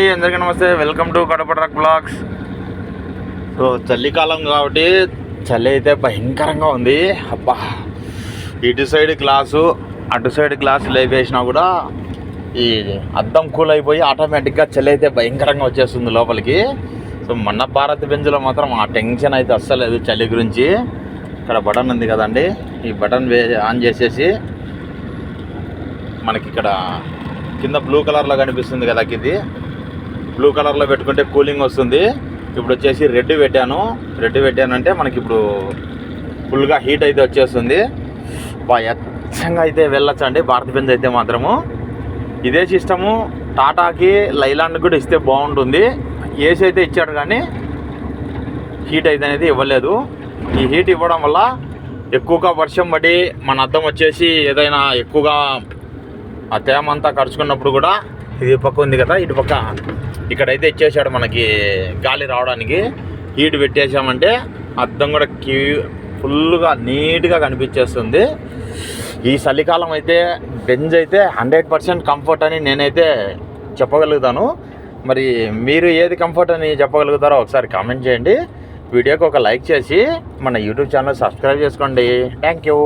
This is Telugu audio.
అండి, అందరికీ నమస్తే. Welcome to Kadapa truck vlogs. So చలికాలం కాబట్టి చలి అయితే భయంకరంగా ఉంది. అబ్బా, ఇటు సైడ్ గ్లాసు అటు సైడ్ గ్లాసు లేపేసినా కూడా ఈ అద్దం కూల్ అయిపోయి ఆటోమేటిక్గా చలి అయితే భయంకరంగా వచ్చేస్తుంది లోపలికి. సో మన భారత్ బెంజ్లో మాత్రం ఆ టెన్షన్ అయితే అస్సలేదు చలి గురించి. ఇక్కడ బటన్ ఉంది కదండి, ఈ బటన్ ఆన్ చేసేసి మనకి ఇక్కడ కింద బ్లూ కలర్లో కనిపిస్తుంది కదా, ఇది బ్లూ కలర్లో పెట్టుకుంటే కూలింగ్ వస్తుంది. ఇప్పుడు వచ్చేసి రెడ్ పెట్టానంటే మనకి ఇప్పుడు ఫుల్గా హీట్ అయితే వచ్చేస్తుంది. ఎచ్చంగా అయితే వెళ్ళొచ్చండి భారత్ బెంజ్ అయితే మాత్రము. ఇదే సిస్టము టాటాకి లైలాండ్ కూడా ఇస్తే బాగుంటుంది. ఏసీ అయితే ఇచ్చాడు కానీ హీట్ అయితే అనేది ఇవ్వలేదు. ఈ హీట్ ఇవ్వడం వల్ల ఎక్కువగా వర్షం పడి మన అద్దం వచ్చేసి ఏదైనా ఎక్కువగా ఆ తేమ అంతా ఖర్చుకున్నప్పుడు కూడా ఇది పక్క ఉంది కదా, ఇటు పక్క ఇక్కడైతే ఇచ్చేసాడు మనకి గాలి రావడానికి. హీట్ పెట్టేసామంటే అద్దం కూడా ఫుల్గా నీట్గా కనిపించేస్తుంది. ఈ చలికాలం అయితే బెంజ్ అయితే 100% కంఫర్ట్ అని నేనైతే చెప్పగలుగుతాను. మరి మీరు ఏది కంఫర్ట్ అని చెప్పగలుగుతారో ఒకసారి కామెంట్ చేయండి. వీడియోకి ఒక లైక్ చేసి మన యూట్యూబ్ ఛానల్ సబ్స్క్రైబ్ చేసుకోండి. Thank you.